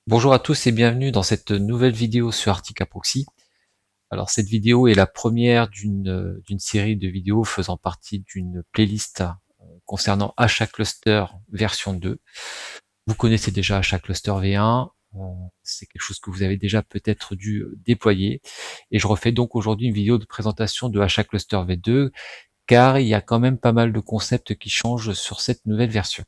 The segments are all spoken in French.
Bonjour à tous et bienvenue dans cette nouvelle vidéo sur Arctica Proxy. Alors cette vidéo est la première d'une série de vidéos faisant partie d'une playlist concernant HA Cluster version 2. Vous connaissez déjà HA Cluster V1, c'est quelque chose que vous avez déjà peut-être dû déployer. Et je refais donc aujourd'hui une vidéo de présentation de HA Cluster V2 car il y a quand même pas mal de concepts qui changent sur cette nouvelle version.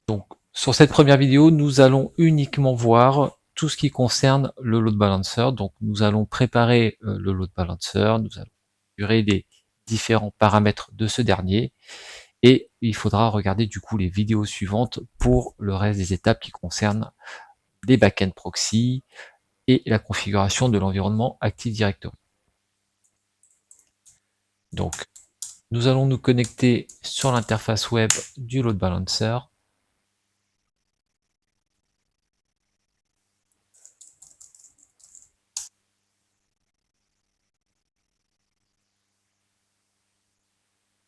Donc, sur cette première vidéo, nous allons uniquement voir tout ce qui concerne le load balancer. Donc, nous allons préparer le load balancer, nous allons configurer les différents paramètres de ce dernier, et il faudra regarder du coup les vidéos suivantes pour le reste des étapes qui concernent les backend proxy et la configuration de l'environnement Active Directory. Donc, nous allons nous connecter sur l'interface web du load balancer.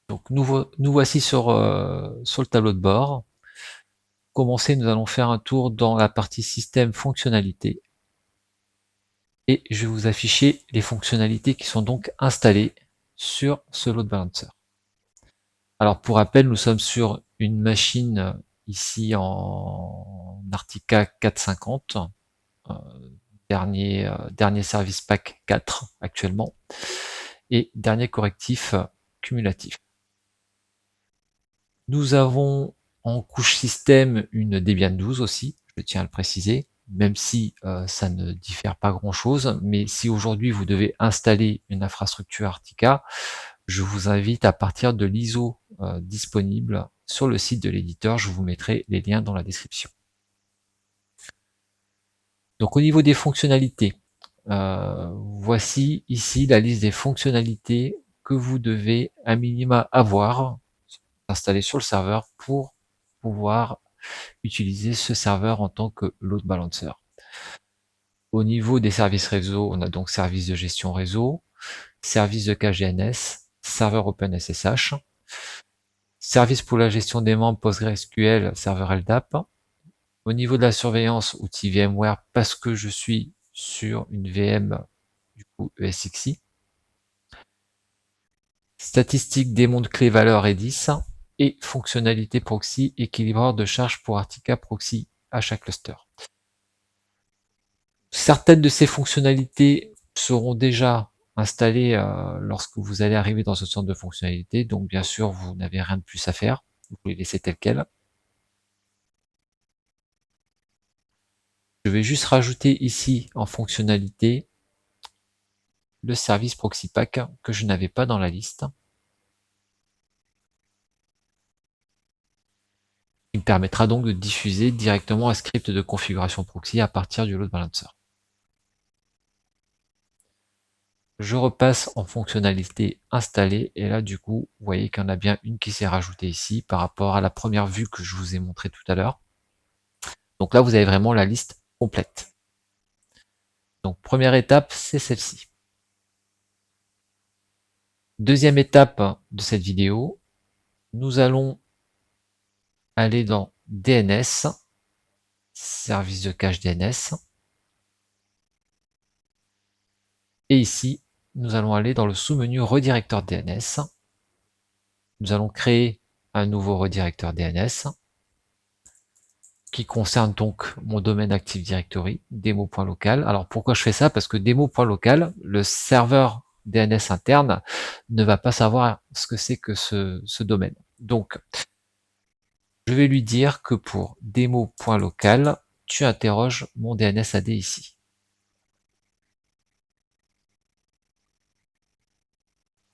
Donc nous voici sur le tableau de bord. Pour commencer, nous allons faire un tour dans la partie système fonctionnalités. Et je vais vous afficher les fonctionnalités qui sont donc installées sur ce load balancer. Alors pour rappel, nous sommes sur une machine ici en Arctica 450, dernier service pack 4 actuellement, et dernier correctif cumulatif. Nous avons en couche système une Debian 12 aussi, je tiens à le préciser, même si ça ne diffère pas grand-chose, mais si aujourd'hui vous devez installer une infrastructure Arctica, je vous invite à partir de l'ISO disponible sur le site de l'éditeur, je vous mettrai les liens dans la description. Donc au niveau des fonctionnalités, voici ici la liste des fonctionnalités que vous devez à minima avoir installées sur le serveur pour pouvoir utiliser ce serveur en tant que load balancer. Au niveau des services réseau, on a donc service de gestion réseau, service de cache DNS, serveur OpenSSH, service pour la gestion des membres PostgreSQL, serveur LDAP. Au niveau de la surveillance, outil VMware, parce que je suis sur une VM du coup ESXi. Statistiques démon de clé valeur Redis et fonctionnalité proxy, équilibreur de charge pour Arctica Proxy HA Cluster. Certaines de ces fonctionnalités seront déjà installées lorsque vous allez arriver dans ce centre de fonctionnalités, donc bien sûr vous n'avez rien de plus à faire, vous les laissez tel quel. Je vais juste rajouter ici en fonctionnalité le service Proxy Pack que je n'avais pas dans la liste. Il me permettra donc de diffuser directement un script de configuration proxy à partir du load balancer. Je repasse en fonctionnalité installée et là du coup vous voyez qu'il y en a bien une qui s'est rajoutée ici par rapport à la première vue que je vous ai montré tout à l'heure. Donc là vous avez vraiment la liste complète. Donc première étape c'est celle-ci. Deuxième étape de cette vidéo, nous allons aller dans DNS, service de cache DNS, et ici nous allons aller dans le sous-menu redirecteur DNS. Nous allons créer un nouveau redirecteur DNS qui concerne donc mon domaine Active Directory, demo.local. Alors pourquoi je fais ça? Parce que demo.local, le serveur DNS interne ne va pas savoir ce que c'est que ce domaine. Donc, je vais lui dire que pour demo.local, tu interroges mon DNS AD ici.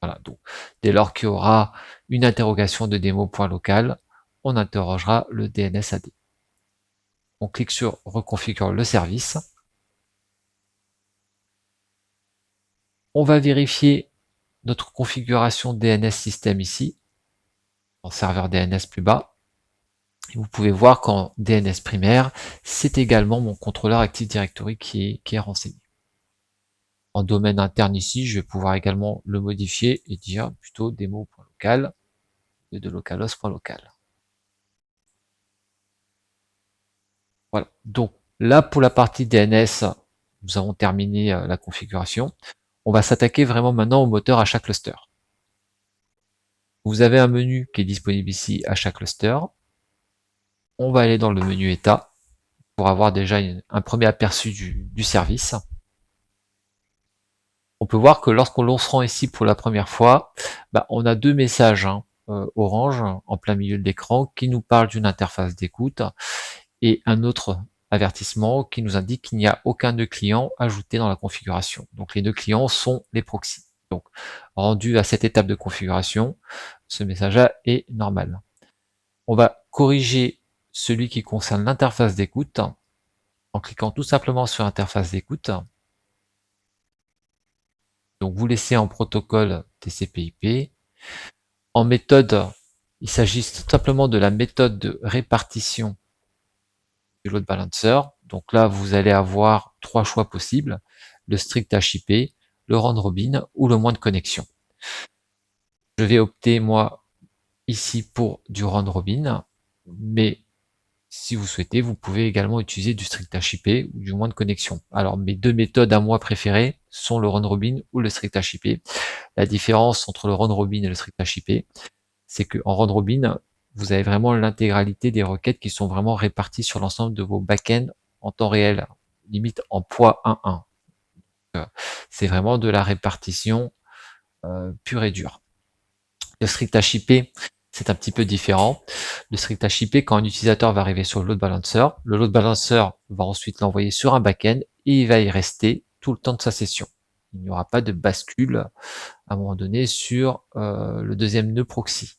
Voilà, donc dès lors qu'il y aura une interrogation de demo.local, on interrogera le DNS AD. On clique sur reconfigure le service. On va vérifier notre configuration DNS système ici, en serveur DNS plus bas. Et vous pouvez voir qu'en DNS primaire, c'est également mon contrôleur Active Directory qui est renseigné. En domaine interne ici, je vais pouvoir également le modifier et dire plutôt demo.local et de localhost.local. Donc là, pour la partie DNS, nous avons terminé la configuration. On va s'attaquer vraiment maintenant au moteur achat cluster. Vous avez un menu qui est disponible ici, achat cluster. On va aller dans le menu état pour avoir déjà un premier aperçu du service. On peut voir que lorsqu'on se rend ici pour la première fois, on a deux messages orange en plein milieu de l'écran qui nous parlent d'une interface d'écoute et un autre avertissement qui nous indique qu'il n'y a aucun nœud client ajouté dans la configuration. Donc les nœuds clients sont les proxys. Donc rendu à cette étape de configuration, ce message-là est normal. On va corriger celui qui concerne l'interface d'écoute en cliquant tout simplement sur interface d'écoute. Donc vous laissez en protocole TCP/IP. En méthode, il s'agit tout simplement de la méthode de répartition du load balancer. Donc là, vous allez avoir trois choix possibles, le strict HIP, le round robin ou le moins de connexion. Je vais opter, moi, ici pour du round robin, mais si vous souhaitez, vous pouvez également utiliser du strict HIP ou du moins de connexion. Alors, mes deux méthodes à moi préférées sont le round robin ou le strict HIP. La différence entre le round robin et le strict HIP, c'est que en round robin, vous avez vraiment l'intégralité des requêtes qui sont vraiment réparties sur l'ensemble de vos backends en temps réel, limite en poids 1-1. C'est vraiment de la répartition pure et dure. Le strict HIP, c'est un petit peu différent. Le strict HIP, quand un utilisateur va arriver sur le load balancer va ensuite l'envoyer sur un backend et il va y rester tout le temps de sa session. Il n'y aura pas de bascule à un moment donné sur le deuxième nœud proxy.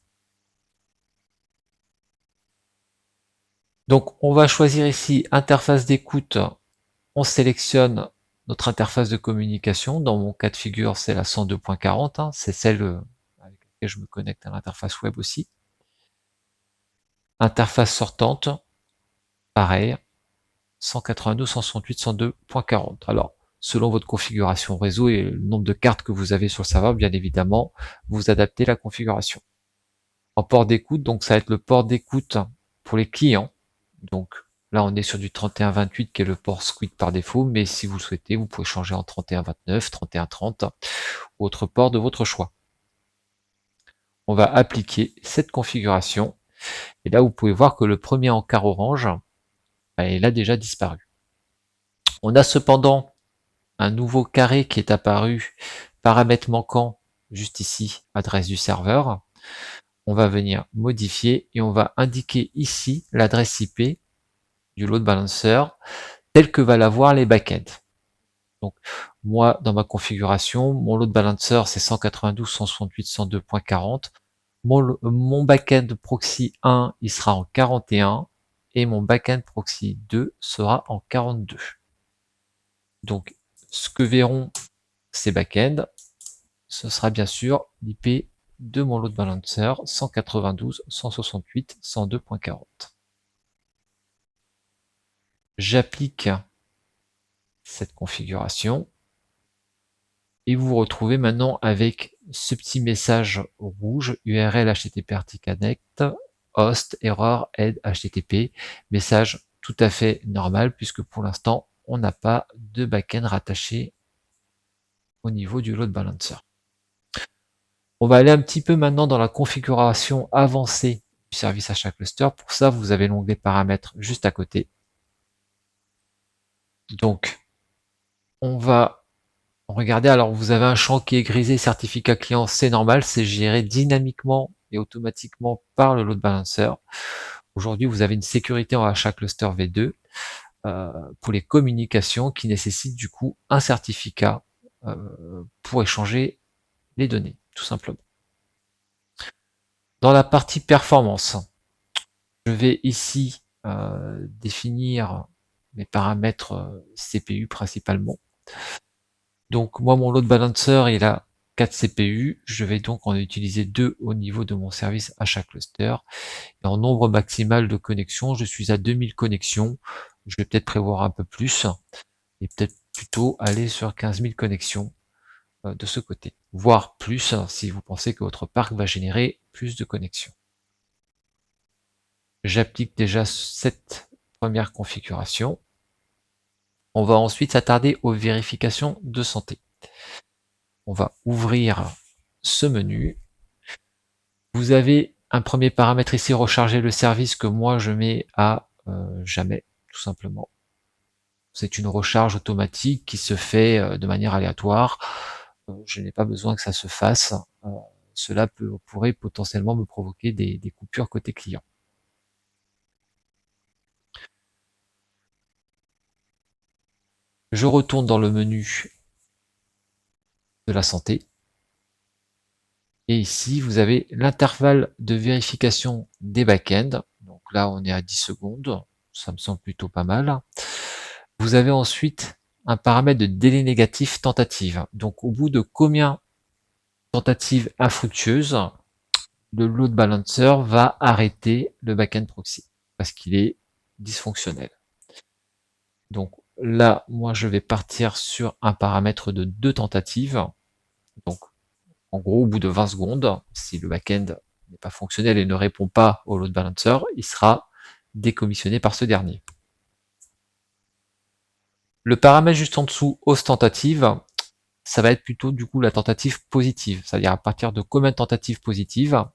Donc on va choisir ici interface d'écoute, on sélectionne notre interface de communication, dans mon cas de figure c'est la 102.40, c'est celle avec laquelle je me connecte à l'interface web aussi. Interface sortante, pareil, 192.168.102.40. Alors, selon votre configuration réseau et le nombre de cartes que vous avez sur le serveur, bien évidemment, vous adaptez la configuration. En port d'écoute, donc ça va être le port d'écoute pour les clients. Donc là, on est sur du 3128 qui est le port Squid par défaut, mais si vous le souhaitez, vous pouvez changer en 3129, 3130 ou autre port de votre choix. On va appliquer cette configuration et là, vous pouvez voir que le premier encart orange, il a déjà disparu. On a cependant un nouveau carré qui est apparu, paramètre manquant, juste ici, adresse du serveur. On va venir modifier et on va indiquer ici l'adresse IP du load balancer tel que va l'avoir les backends. Donc moi, dans ma configuration, mon load balancer c'est 192.168.102.40. Mon backend proxy 1, il sera en 41 et mon backend proxy 2 sera en 42. Donc ce que verront ces backends, ce sera bien sûr l'IP de mon load balancer 192.168.102.40. J'applique cette configuration et vous vous retrouvez maintenant avec ce petit message rouge URL HTTP Connect host error add HTTP, message tout à fait normal puisque pour l'instant on n'a pas de backend rattaché au niveau du load balancer. On va aller un petit peu maintenant dans la configuration avancée du service achat cluster. Pour ça, vous avez l'onglet paramètres juste à côté. Donc, on va regarder. Alors, vous avez un champ qui est grisé, certificat client, c'est normal, c'est géré dynamiquement et automatiquement par le load balancer. Aujourd'hui, vous avez une sécurité en achat cluster V2 pour les communications qui nécessitent du coup un certificat pour échanger les données, tout simplement. Dans la partie performance, je vais ici définir mes paramètres CPU principalement. Donc moi, mon load balancer, il a 4 CPU. Je vais donc en utiliser 2 au niveau de mon service achat cluster. Et en nombre maximal de connexions, je suis à 2000 connexions. Je vais peut-être prévoir un peu plus et peut-être plutôt aller sur 15 000 connexions de ce côté, voire plus si vous pensez que votre parc va générer plus de connexions. J'applique déjà cette première configuration. On va ensuite s'attarder aux vérifications de santé. On va ouvrir ce menu. Vous avez un premier paramètre ici, recharger le service, que moi je mets à jamais, tout simplement. C'est une recharge automatique qui se fait de manière aléatoire. Je n'ai pas besoin que ça se fasse. Cela pourrait potentiellement me provoquer des coupures côté client. Je retourne dans le menu de la santé. Et ici, vous avez l'intervalle de vérification des backends. Donc là, on est à 10 secondes. Ça me semble plutôt pas mal. Vous avez ensuite un paramètre de délai négatif tentative. Donc au bout de combien tentatives infructueuses, le load balancer va arrêter le backend proxy parce qu'il est dysfonctionnel. Donc là, moi, je vais partir sur un paramètre de 2 tentatives. Donc, en gros, au bout de 20 secondes, si le backend n'est pas fonctionnel et ne répond pas au load balancer, il sera décommissionné par ce dernier. Le paramètre juste en dessous, hausse tentative, ça va être plutôt du coup la tentative positive. C'est-à-dire à partir de combien de tentatives positives,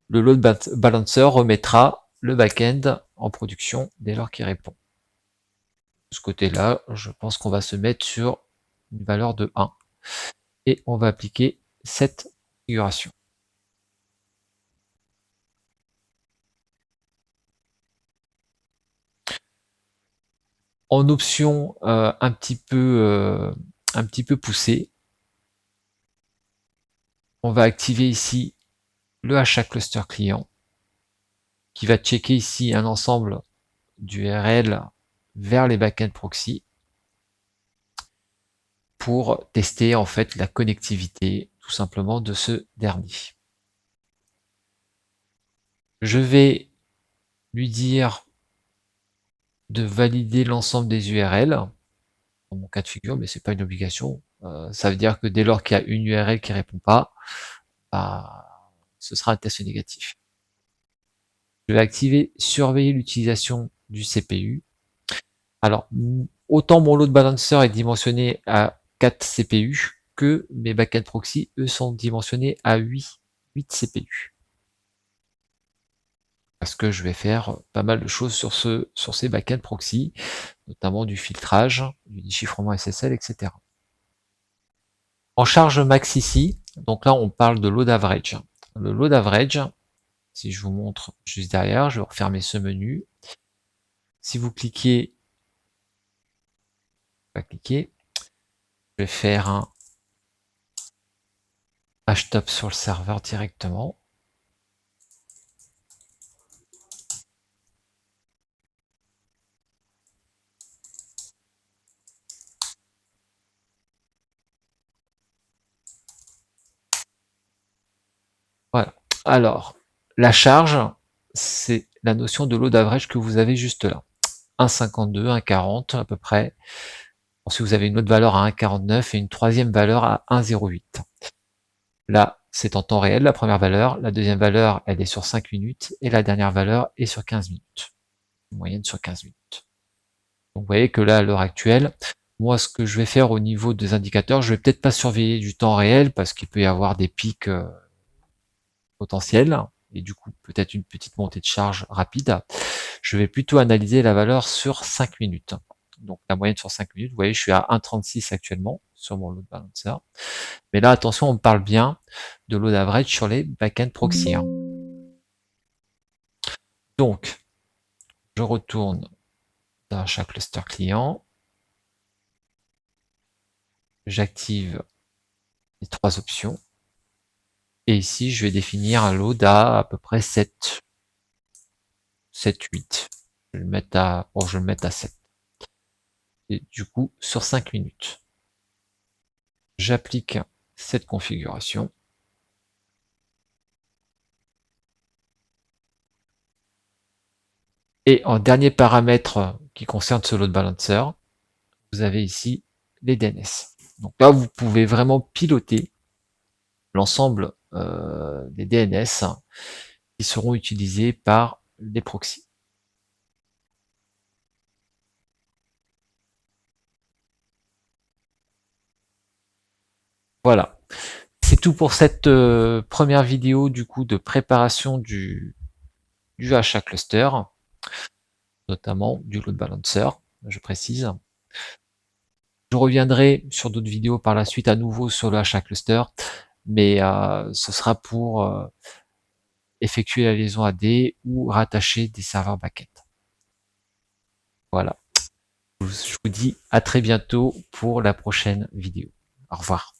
le load balancer remettra le backend en production dès lors qu'il répond. De ce côté-là, je pense qu'on va se mettre sur une valeur de 1 et on va appliquer cette configuration. En option un petit peu poussée, on va activer ici le HA cluster client qui va checker ici un ensemble d'URL vers les backends proxy pour tester en fait la connectivité tout simplement de ce dernier. Je vais lui dire de valider l'ensemble des URL dans mon cas de figure, mais c'est pas une obligation. Ça veut dire que dès lors qu'il y a une URL qui répond pas, bah, ce sera un test négatif. Je vais activer surveiller l'utilisation du CPU. Alors, autant mon load balancer est dimensionné à 4 CPU que mes backend proxy, eux, sont dimensionnés à 8 CPU. Parce que je vais faire pas mal de choses sur ces backend proxy, notamment du filtrage, du déchiffrement SSL, etc. En charge max ici, donc là on parle de load average. Le load average, si je vous montre juste derrière, je vais refermer ce menu. Si vous cliquez, je vais faire un htop sur le serveur directement. Voilà. Alors, la charge, c'est la notion de load average que vous avez juste là. 1,52, 1,40 à peu près. Ensuite, vous avez une autre valeur à 1,49 et une troisième valeur à 1,08. Là, c'est en temps réel, la première valeur. La deuxième valeur, elle est sur 5 minutes. Et la dernière valeur est sur 15 minutes. Une moyenne sur 15 minutes. Donc, vous voyez que là, à l'heure actuelle, moi, ce que je vais faire au niveau des indicateurs, je vais peut-être pas surveiller du temps réel parce qu'il peut y avoir des pics potentiels et du coup, peut-être une petite montée de charge rapide. Je vais plutôt analyser la valeur sur 5 minutes. Donc, la moyenne sur 5 minutes, vous voyez, je suis à 1,36 actuellement sur mon load balancer. Mais là, attention, on parle bien de load average sur les backend proxy. Donc, je retourne dans chaque cluster client. J'active les 3 options. Et ici, je vais définir un load à peu près 7, 8. Je vais le mettre je vais le mettre à 7. Et du coup, sur 5 minutes. J'applique cette configuration. Et en dernier paramètre qui concerne ce load balancer, vous avez ici les DNS. Donc là, vous pouvez vraiment piloter l'ensemble des DNS qui seront utilisés par les proxys. Voilà. C'est tout pour cette première vidéo du coup de préparation du HA cluster, notamment du load balancer, je précise. Je reviendrai sur d'autres vidéos par la suite à nouveau sur le HA cluster, mais ce sera pour effectuer la liaison AD ou rattacher des serveurs backend. Voilà. Je vous dis à très bientôt pour la prochaine vidéo. Au revoir.